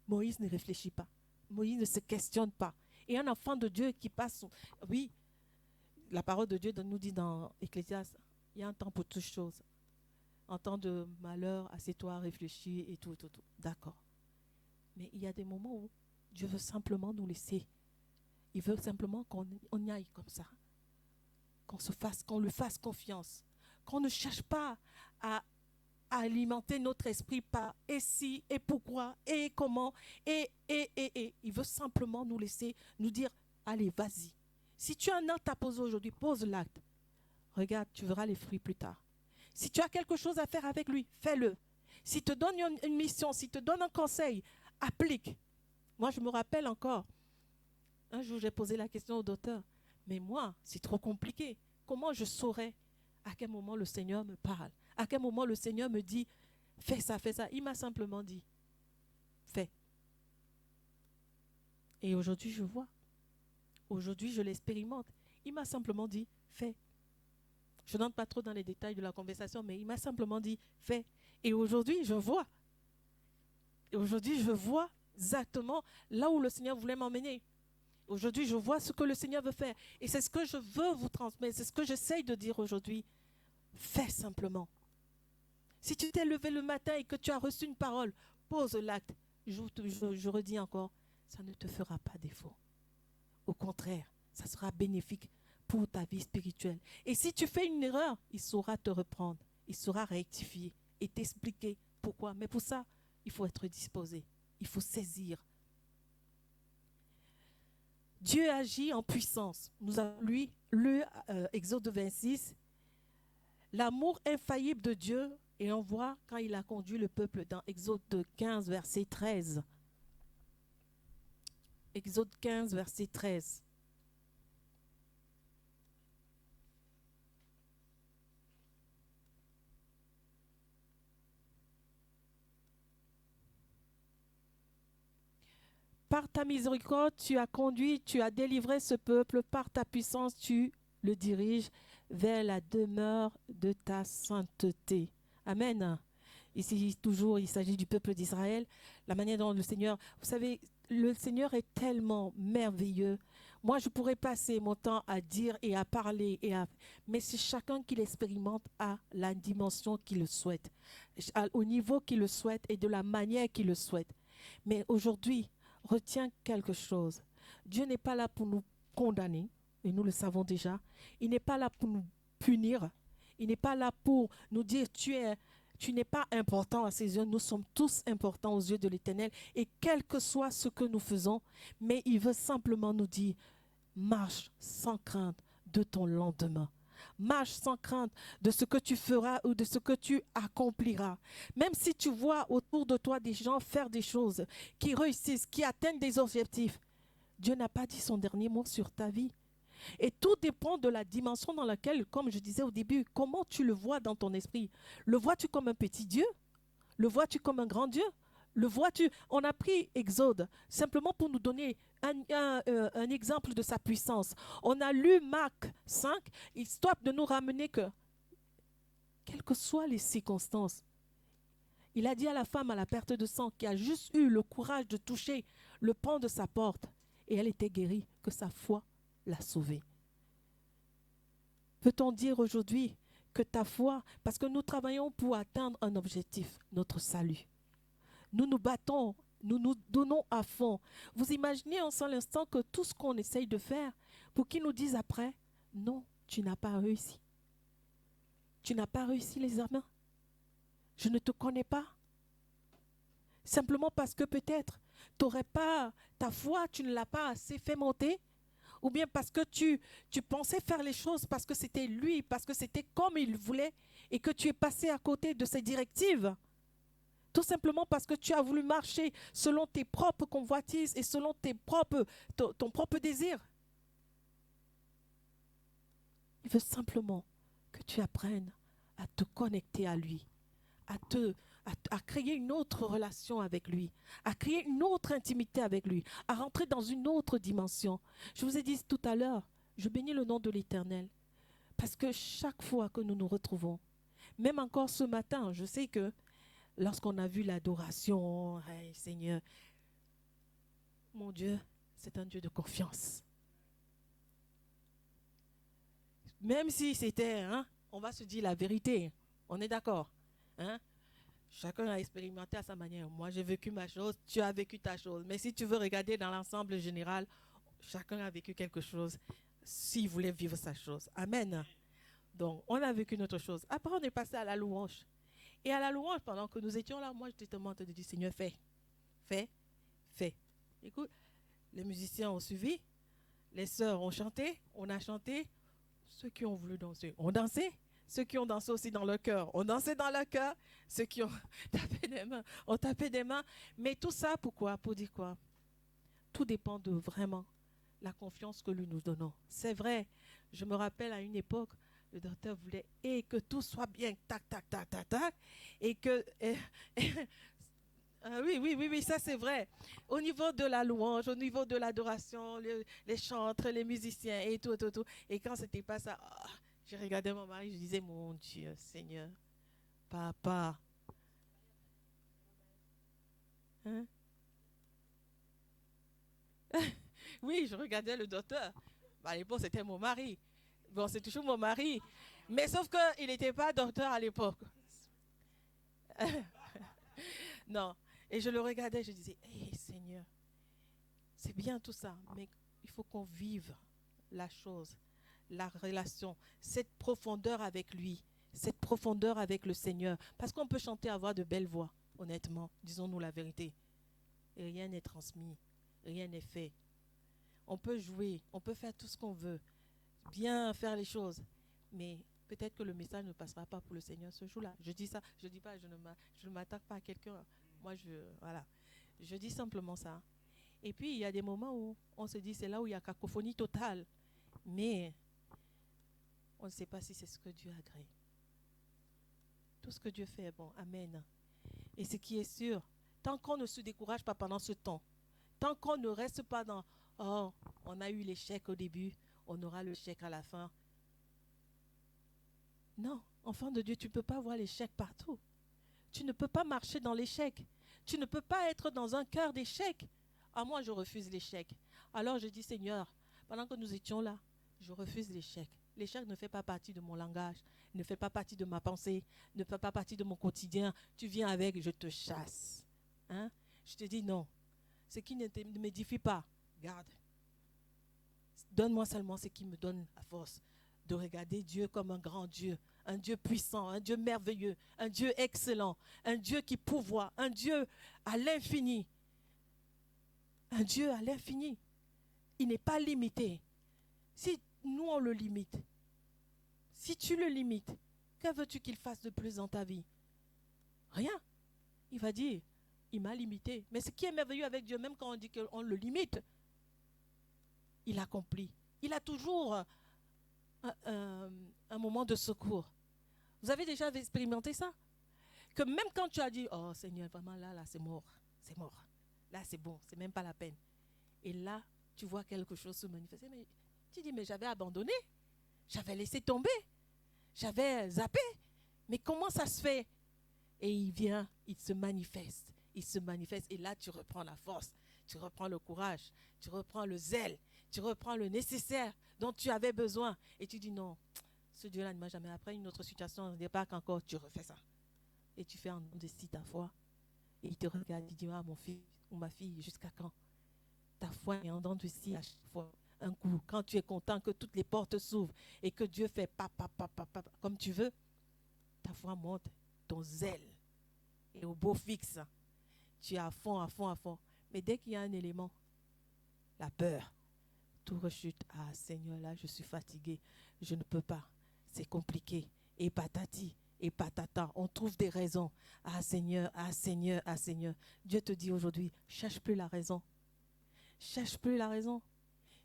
B: Moïse ne réfléchit pas. Moïse ne se questionne pas. Et un enfant de Dieu qui passe... Oui, la parole de Dieu nous dit dans Ecclésiaste, il y a un temps pour toutes choses. En temps de malheur, assieds-toi, réfléchis et tout. D'accord. Mais il y a des moments où Dieu veut simplement nous laisser. Il veut simplement qu'on y aille comme ça. Qu'on lui fasse confiance. Qu'on ne cherche pas à alimenter notre esprit par et si, et pourquoi, et comment, et. Il veut simplement nous laisser, nous dire, allez, vas-y. Si tu as un acte à poser aujourd'hui, pose l'acte. Regarde, tu verras les fruits plus tard. Si tu as quelque chose à faire avec lui, fais-le. S'il te donne une mission, s'il te donne un conseil, applique. Moi, je me rappelle encore, Un jour, j'ai posé la question au docteur. Mais moi, c'est trop compliqué. Comment je saurais à quel moment le Seigneur me parle? À quel moment le Seigneur me dit, fais ça, fais ça. Il m'a simplement dit, fais. Et aujourd'hui, je vois. Aujourd'hui, je l'expérimente. Il m'a simplement dit, fais. Je n'entre pas trop dans les détails de la conversation, mais il m'a simplement dit, fais. Et aujourd'hui, je vois. Et aujourd'hui, je vois exactement là où le Seigneur voulait m'emmener. Aujourd'hui, je vois ce que le Seigneur veut faire. Et c'est ce que je veux vous transmettre. C'est ce que j'essaye de dire aujourd'hui. Fais simplement. Si tu t'es levé le matin et que tu as reçu une parole, pose l'acte. Je redis encore, ça ne te fera pas défaut. Au contraire, ça sera bénéfique pour ta vie spirituelle. Et si tu fais une erreur, il saura te reprendre. Il saura rectifier et t'expliquer pourquoi. Mais pour ça, il faut être disposé. Il faut saisir. Dieu agit en puissance. Nous avons lu Exode 26. L'amour infaillible de Dieu, et on voit quand il a conduit le peuple dans Exode 15, verset 13. Exode 15, verset 13. Par ta miséricorde, tu as conduit, tu as délivré ce peuple. Par ta puissance, tu le diriges vers la demeure de ta sainteté. Amen. Ici, toujours, il s'agit du peuple d'Israël. La manière dont le Seigneur... Vous savez, le Seigneur est tellement merveilleux. Moi, je pourrais passer mon temps à dire et à parler, mais c'est chacun qui l'expérimente à la dimension qu'il le souhaite, au niveau qu'il le souhaite et de la manière qu'il le souhaite. Mais aujourd'hui, retiens quelque chose. Dieu n'est pas là pour nous condamner, et nous le savons déjà. Il n'est pas là pour nous punir. Il n'est pas là pour nous dire tu n'es pas important à ses yeux. Nous sommes tous importants aux yeux de l'Éternel. Et quel que soit ce que nous faisons, mais il veut simplement nous dire marche sans crainte de ton lendemain. Marche sans crainte de ce que tu feras ou de ce que tu accompliras. Même si tu vois autour de toi des gens faire des choses qui réussissent, qui atteignent des objectifs, Dieu n'a pas dit son dernier mot sur ta vie. Et tout dépend de la dimension dans laquelle, comme je disais au début, comment tu le vois dans ton esprit. Le vois-tu comme un petit Dieu? Le vois-tu comme un grand Dieu? Le vois-tu? On a pris Exode simplement pour nous donner un exemple de sa puissance. On a lu Marc 5, histoire de nous ramener que, quelles que soient les circonstances, il a dit à la femme à la perte de sang qui a juste eu le courage de toucher le pan de sa porte et elle était guérie, que sa foi l'a sauvée. Peut-on dire aujourd'hui que ta foi, parce que nous travaillons pour atteindre un objectif, notre salut. Nous nous battons, nous nous donnons à fond. Vous imaginez en seul instant que tout ce qu'on essaye de faire, pour qu'ils nous disent après, non, tu n'as pas réussi. Tu n'as pas réussi l'examen. Je ne te connais pas. Simplement parce que peut-être, t'aurais pas, ta foi, tu ne l'as pas assez fait monter. Ou bien parce que tu pensais faire les choses parce que c'était lui, parce que c'était comme il voulait et que tu es passé à côté de ses directives. Tout simplement parce que tu as voulu marcher selon tes propres convoitises et selon ton propre désir. Il veut simplement que tu apprennes à te connecter à lui, à créer une autre relation avec lui, à créer une autre intimité avec lui, à rentrer dans une autre dimension. Je vous ai dit tout à l'heure, je bénis le nom de l'Éternel, parce que chaque fois que nous nous retrouvons, même encore ce matin, je sais que lorsqu'on a vu l'adoration, hey, Seigneur, mon Dieu, c'est un Dieu de confiance. Même si c'était, on va se dire la vérité, on est d'accord, chacun a expérimenté à sa manière. Moi, j'ai vécu ma chose, tu as vécu ta chose. Mais si tu veux regarder dans l'ensemble général, chacun a vécu quelque chose s'il voulait vivre sa chose. Amen. Donc, on a vécu notre chose. Après, on est passé à la louange. Et à la louange, pendant que nous étions là, moi, j'étais tellement en train de dire, Seigneur, fais. Écoute, les musiciens ont suivi, les sœurs ont chanté, on a chanté. Ceux qui ont voulu danser ont dansé. Ceux qui ont dansé aussi dans leur cœur ont dansé dans leur cœur. Ceux qui ont tapé des mains ont tapé des mains. Mais tout ça, pourquoi? Pour dire quoi? Tout dépend de vraiment la confiance que nous donnons. C'est vrai, je me rappelle à une époque, le docteur voulait que tout soit bien, tac, tac, tac, tac, tac, et que... oui, ça c'est vrai. Au niveau de la louange, au niveau de l'adoration, les chantres, les musiciens et tout, tout, tout. Et quand c'était pas ça, je regardais mon mari, je disais, mon Dieu, Seigneur, papa. Hein? Oui, je regardais le docteur. À l'époque, c'était mon mari. Bon, c'est toujours mon mari. Mais sauf qu'il n'était pas docteur à l'époque. Non. Et je le regardais, je disais, hé Seigneur, c'est bien tout ça, mais il faut qu'on vive la chose, la relation, cette profondeur avec lui, cette profondeur avec le Seigneur. Parce qu'on peut chanter, avoir de belles voix, honnêtement, disons-nous la vérité. Et rien n'est transmis, rien n'est fait. On peut jouer, on peut faire tout ce qu'on veut, bien faire les choses, mais peut-être que le message ne passera pas pour le Seigneur ce jour-là. Je dis ça, je dis pas, je ne m'attaque pas à quelqu'un. Moi, voilà, je dis simplement ça. Et puis, il y a des moments où on se dit, c'est là où il y a cacophonie totale. Mais on ne sait pas si c'est ce que Dieu agrée. Tout ce que Dieu fait est bon. Amen. Et ce qui est sûr, tant qu'on ne se décourage pas pendant ce temps, tant qu'on ne reste pas dans, oh, on a eu l'échec au début, on aura l'échec à la fin. Non, enfant de Dieu, tu ne peux pas voir l'échec partout. Tu ne peux pas marcher dans l'échec. Tu ne peux pas être dans un cœur d'échec. Ah, moi, je refuse l'échec. Alors je dis, Seigneur, pendant que nous étions là, je refuse l'échec. L'échec ne fait pas partie de mon langage, ne fait pas partie de ma pensée, ne fait pas partie de mon quotidien. Tu viens avec, je te chasse. Hein? Je te dis non. Ce qui ne m'édifie pas, garde. Donne-moi seulement ce qui me donne la force de regarder Dieu comme un grand Dieu, un Dieu puissant, un Dieu merveilleux, un Dieu excellent, un Dieu qui pourvoit, un Dieu à l'infini. Un Dieu à l'infini. Il n'est pas limité. Si nous, on le limite, si tu le limites, que veux-tu qu'il fasse de plus dans ta vie? Rien. Il va dire, il m'a limité. Mais ce qui est merveilleux avec Dieu, même quand on dit qu'on le limite, il accomplit. Il a toujours un moment de secours. Vous avez déjà expérimenté ça? Que même quand tu as dit, oh Seigneur, vraiment là, c'est mort. C'est mort. Là, c'est bon, c'est même pas la peine. Et là, tu vois quelque chose se manifester. Mais tu dis, mais j'avais abandonné. J'avais laissé tomber. J'avais zappé. Mais comment ça se fait? Et il vient, il se manifeste. Il se manifeste. Et là, tu reprends la force. Tu reprends le courage. Tu reprends le zèle. Tu reprends le nécessaire dont tu avais besoin. Et tu dis, non, ce Dieu-là ne m'a jamais. Après une autre situation, on débarque encore, tu refais ça. Et tu fais en nom de si ta foi. Et il te regarde, il dit, ah mon fils ou ma fille, jusqu'à quand? Ta foi est en dents de scie à chaque fois. Un coup, quand tu es content que toutes les portes s'ouvrent et que Dieu fait comme tu veux, ta foi monte, ton zèle est au beau fixe. Tu es à fond, à fond, à fond. Mais dès qu'il y a un élément, la peur, tout rechute. Ah Seigneur, là je suis fatigué, je ne peux pas, c'est compliqué. Et patati, et patata, on trouve des raisons. Ah Seigneur, ah Seigneur, ah Seigneur. Dieu te dit aujourd'hui, cherche plus la raison. Cherche plus la raison.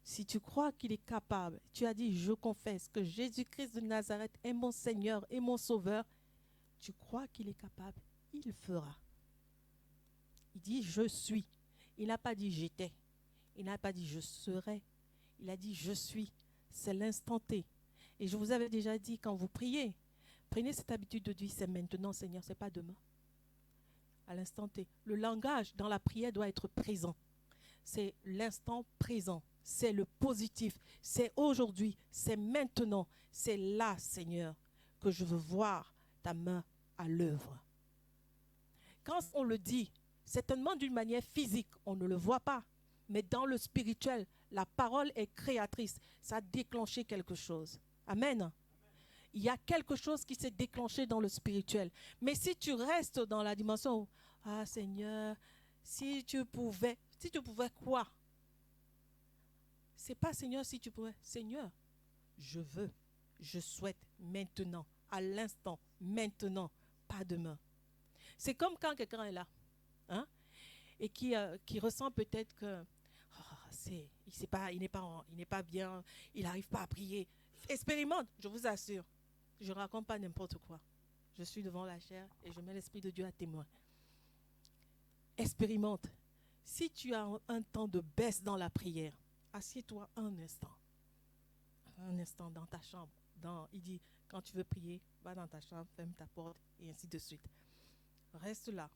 B: Si tu crois qu'il est capable, tu as dit, je confesse que Jésus-Christ de Nazareth est mon Seigneur et mon Sauveur. Tu crois qu'il est capable, il fera. Il dit, je suis. Il n'a pas dit j'étais. Il n'a pas dit je serai. Il a dit je suis. C'est l'instant T. Et je vous avais déjà dit, quand vous priez, prenez cette habitude de dire, c'est maintenant Seigneur, c'est pas demain. À l'instant T. Le langage dans la prière doit être présent. C'est l'instant présent. C'est le positif. C'est aujourd'hui. C'est maintenant. C'est là, Seigneur, que je veux voir ta main à l'œuvre. Quand on le dit, certainement d'une manière physique, on ne le voit pas. Mais dans le spirituel, la parole est créatrice. Ça a déclenché quelque chose. Amen. Il y a quelque chose qui s'est déclenché dans le spirituel. Mais si tu restes dans la dimension où, ah Seigneur, si tu pouvais quoi? C'est pas Seigneur si tu pouvais. Seigneur, je veux, je souhaite maintenant, à l'instant, maintenant, pas demain. C'est comme quand quelqu'un est là, hein, et qui ressent peut-être que, oh, il n'est pas bien, il n'arrive pas à prier. Expérimente, je vous assure. Je ne raconte pas n'importe quoi. Je suis devant la chair et je mets l'Esprit de Dieu à témoin. Expérimente. Si tu as un temps de baisse dans la prière, assieds-toi un instant. Un instant dans ta chambre. Il dit, quand tu veux prier, va dans ta chambre, ferme ta porte et ainsi de suite. Reste là.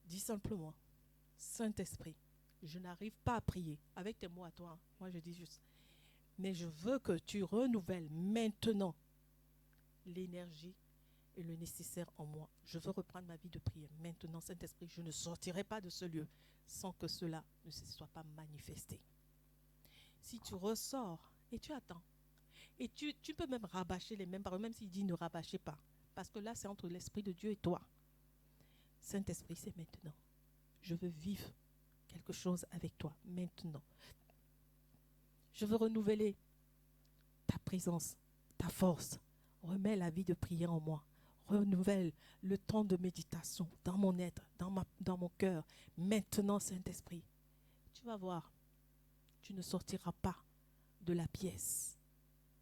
B: Dis simplement, Saint-Esprit, je n'arrive pas à prier avec tes mots à toi. Moi, je dis juste, mais je veux que tu renouvelles maintenant l'énergie et le nécessaire en moi. Je veux reprendre ma vie de prière. Maintenant, Saint-Esprit, je ne sortirai pas de ce lieu sans que cela ne se soit pas manifesté. Si tu ressors et tu attends, et tu peux même rabâcher les mêmes paroles, même s'il dit ne rabâchez pas, parce que là, c'est entre l'Esprit de Dieu et toi. Saint-Esprit, c'est maintenant. Je veux vivre quelque chose avec toi, maintenant. Je veux renouveler ta présence, ta force. Remets la vie de prière en moi. Renouvelle le temps de méditation dans mon être, dans mon cœur. Maintenant, Saint-Esprit, tu vas voir, tu ne sortiras pas de la pièce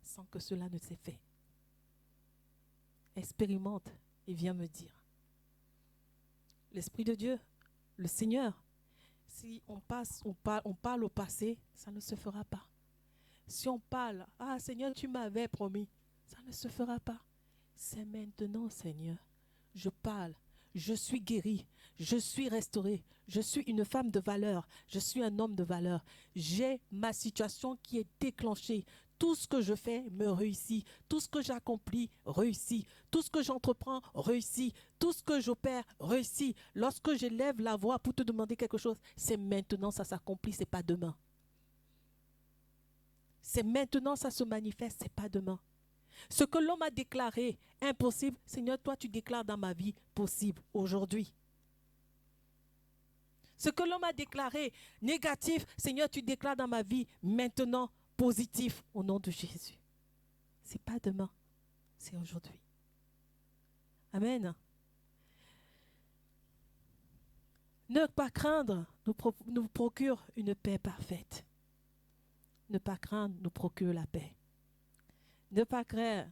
B: sans que cela ne s'ait fait. Expérimente et viens me dire. L'Esprit de Dieu, le Seigneur, si on parle au passé, ça ne se fera pas. Si on parle, ah Seigneur, tu m'avais promis, ça ne se fera pas. C'est maintenant, Seigneur. Je parle, je suis guéri, je suis restauré, je suis une femme de valeur, je suis un homme de valeur. J'ai ma situation qui est déclenchée. Tout ce que je fais me réussit. Tout ce que j'accomplis réussit. Tout ce que j'entreprends réussit. Tout ce que j'opère réussit. Lorsque je lève la voix pour te demander quelque chose, c'est maintenant ça s'accomplit, c'est pas demain. C'est maintenant ça se manifeste, c'est pas demain. Ce que l'homme a déclaré impossible, Seigneur, toi tu déclares dans ma vie possible aujourd'hui. Ce que l'homme a déclaré négatif, Seigneur, tu déclares dans ma vie maintenant positif au nom de Jésus. C'est pas demain, c'est aujourd'hui. Amen. Ne pas craindre nous procure une paix parfaite. Ne pas craindre nous procure la paix. Ne pas craindre.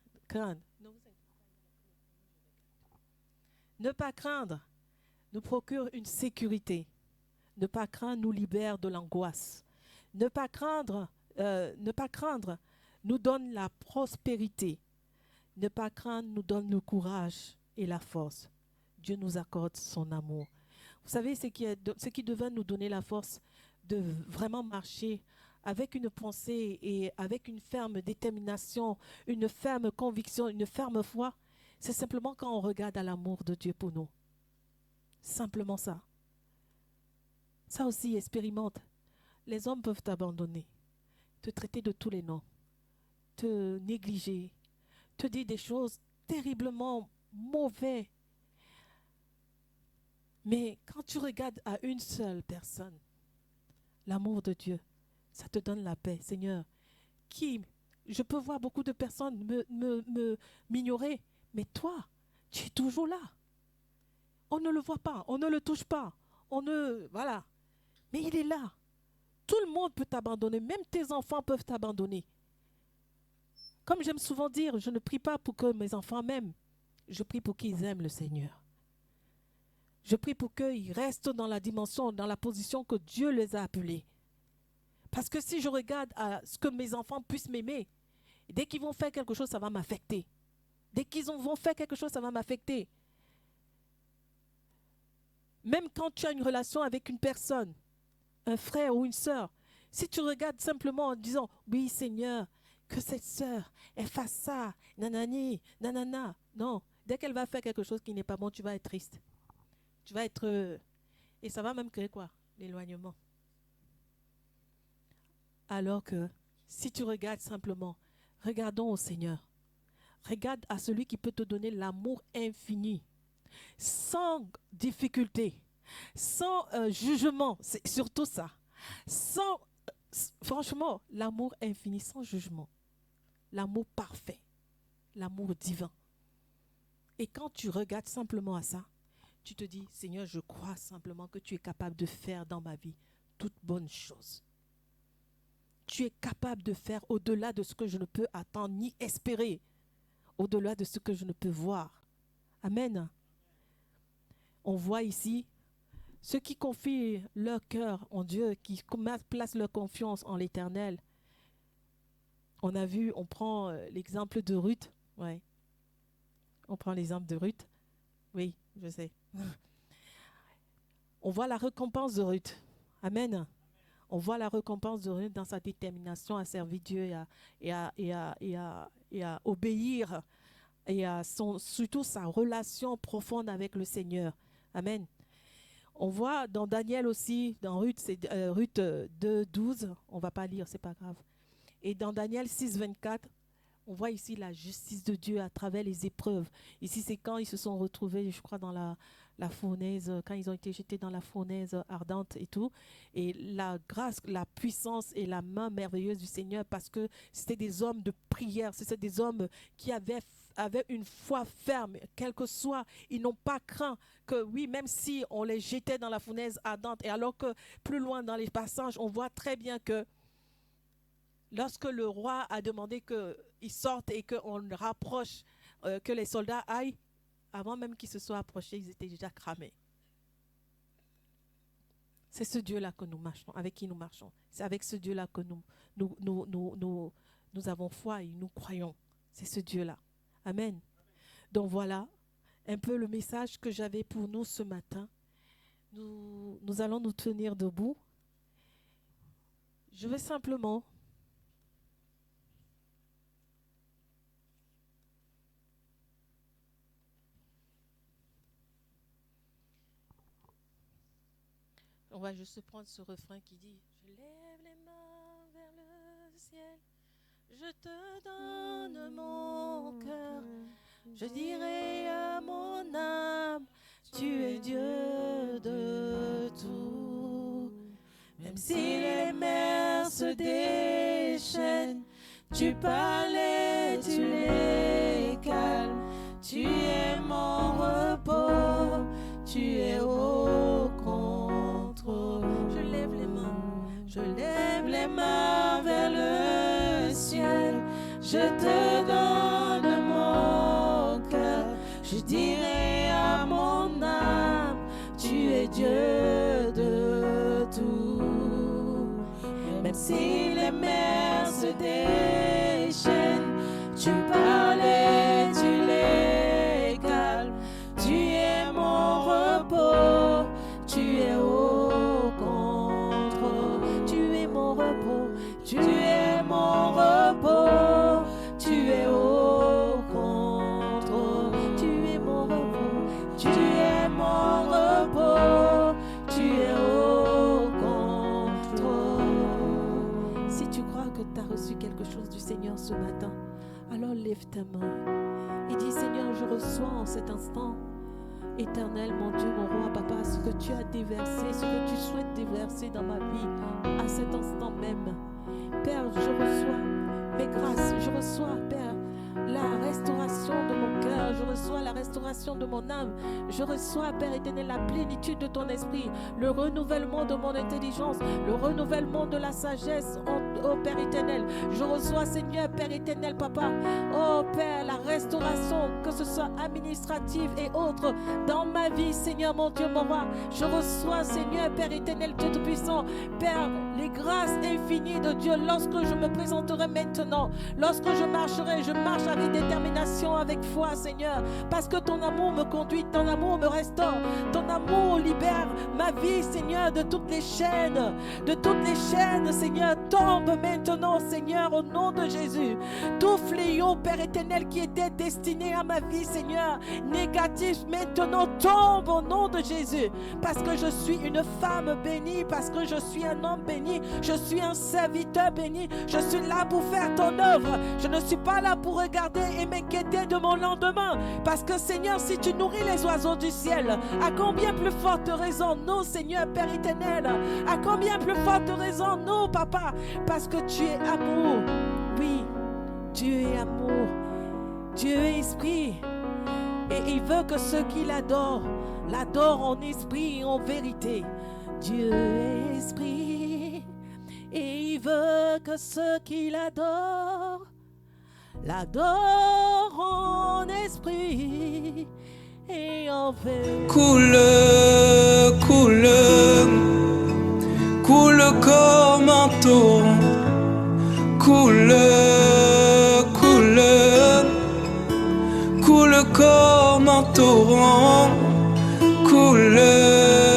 B: Ne pas craindre nous procure une sécurité. Ne pas craindre nous libère de l'angoisse. Ne pas craindre nous donne la prospérité. Ne pas craindre nous donne le courage et la force. Dieu nous accorde son amour. Vous savez, ce qui devait nous donner la force de vraiment marcher avec une pensée et avec une ferme détermination, une ferme conviction, une ferme foi, c'est simplement quand on regarde à l'amour de Dieu pour nous. Simplement ça. Ça aussi, expérimente. Les hommes peuvent t'abandonner, te traiter de tous les noms, te négliger, te dire des choses terriblement mauvaises. Mais quand tu regardes à une seule personne, l'amour de Dieu, ça te donne la paix. Seigneur, je peux voir beaucoup de personnes m'ignorer, mais toi, tu es toujours là. On ne le voit pas, on ne le touche pas, voilà. Mais il est là. Tout le monde peut t'abandonner, même tes enfants peuvent t'abandonner. Comme j'aime souvent dire, je ne prie pas pour que mes enfants m'aiment, je prie pour qu'ils aiment le Seigneur. Je prie pour qu'ils restent dans la dimension, dans la position que Dieu les a appelés. Parce que si je regarde à ce que mes enfants puissent m'aimer, dès qu'ils vont faire quelque chose, ça va m'affecter. Dès qu'ils vont faire quelque chose, ça va m'affecter. Même quand tu as une relation avec une personne, un frère ou une sœur, si tu regardes simplement en disant « Oui, Seigneur, que cette sœur, elle fasse ça, nanani, nanana. » Non, dès qu'elle va faire quelque chose qui n'est pas bon, tu vas être triste. Tu vas être... et ça va même créer quoi? L'éloignement. Alors que si tu regardes simplement, regardons au Seigneur. Regarde à celui qui peut te donner l'amour infini, sans difficulté, sans jugement, c'est surtout ça. Franchement, l'amour infini, sans jugement. L'amour parfait, l'amour divin. Et quand tu regardes simplement à ça, tu te dis, Seigneur, je crois simplement que tu es capable de faire dans ma vie toute bonne chose. tu es capable de faire au-delà de ce que je ne peux attendre ni espérer, au-delà de ce que je ne peux voir. Amen. On voit ici ceux qui confient leur cœur en Dieu, qui placent leur confiance en l'Éternel. On a vu, on prend l'exemple de Ruth. Ouais. On prend l'exemple de Ruth. Oui, je sais. On voit la récompense de Ruth. Amen. On voit la récompense de Ruth dans sa détermination à servir Dieu et à obéir et surtout sa relation profonde avec le Seigneur. Amen. On voit dans Daniel aussi, dans Ruth, c'est Ruth 2:12, on ne va pas lire, c'est pas grave. Et dans Daniel 6:24, on voit ici la justice de Dieu à travers les épreuves. Ici, c'est quand ils se sont retrouvés, je crois, dans la fournaise, quand ils ont été jetés dans la fournaise ardente et tout. Et la grâce, la puissance et la main merveilleuse du Seigneur, parce que c'était des hommes de prière, c'était des hommes qui avaient une foi ferme, quel que soit, ils n'ont pas craint que, oui, même si on les jetait dans la fournaise ardente, et alors que plus loin dans les passages, on voit très bien que lorsque le roi a demandé qu'ils sortent et qu'on rapproche, que les soldats aillent, avant même qu'ils se soient approchés, ils étaient déjà cramés. C'est ce Dieu-là que nous marchons, avec qui nous marchons. C'est avec ce Dieu-là que nous avons foi et nous croyons. C'est ce Dieu-là. Amen. Donc voilà un peu le message que j'avais pour nous ce matin. Nous allons nous tenir debout. Je vais simplement on va juste prendre ce refrain qui dit « Je lève les mains vers le ciel, je te donne mon cœur, je dirai à mon âme, tu es Dieu de tout. Même si les mers se déchaînent, tu parles et tu les calmes, tu es mon repos, tu es au contrôle. Je lève les mains vers le ciel, je te donne mon cœur, je dirai à mon âme, tu es Dieu de tout. Même si les mers se déchaînent, tu parles et tu les calmes, tu es mon repos, tu es au contrôle. Tu es mon repos, tu es mon repos, tu es au contrôle. Tu es mon repos, tu es mon repos, tu es au contrôle. Si tu crois que tu as reçu quelque chose du Seigneur ce matin, alors lève ta main et dis Seigneur, je reçois en cet instant, Éternel, mon Dieu, mon roi, papa, ce que tu as déversé, ce que tu souhaites déverser dans ma vie à cet instant même. Père, je reçois mes grâces, je reçois, Père, la restauration de mon cœur, je reçois la restauration de mon âme, je reçois, Père éternel, la plénitude de ton esprit, le renouvellement de mon intelligence, le renouvellement de la sagesse, oh Père éternel. Je reçois, Seigneur, Père éternel, Papa, oh Père, la restauration, que ce soit administrative et autre, dans ma vie, Seigneur, mon Dieu, mon roi. Je reçois, Seigneur, Père éternel, Dieu tout-puissant, Père, les grâces infinies de Dieu, lorsque je me présenterai maintenant, lorsque je marche avec détermination, avec foi, Seigneur, parce que ton amour me conduit, ton amour me restaure, ton amour libère ma vie, Seigneur, de toutes les chaînes, Seigneur, tombe maintenant, Seigneur, au nom de Jésus. Tout fléau, Père éternel, qui était destiné à ma vie, Seigneur, négatif, maintenant tombe au nom de Jésus, parce que je suis une femme bénie, parce que je suis un homme béni, je suis un serviteur béni, je suis là pour faire ton œuvre, je ne suis pas là pour regarder et m'inquiéter de mon lendemain, parce que Seigneur, si tu nourris les oiseaux du ciel, à combien plus forte raison nous, Seigneur, Père éternel, à combien plus forte raison nous, Papa, parce que tu es amour. Oui, Dieu est amour, Dieu est esprit, et il veut que ceux qui l'adorent en esprit et en vérité. Dieu est esprit, Et il veut que ceux qui l'adorent en esprit et en vérité.
A: Coule, coule, coule comme un torrent. Coule, coule, coule comme un torrent. Coule.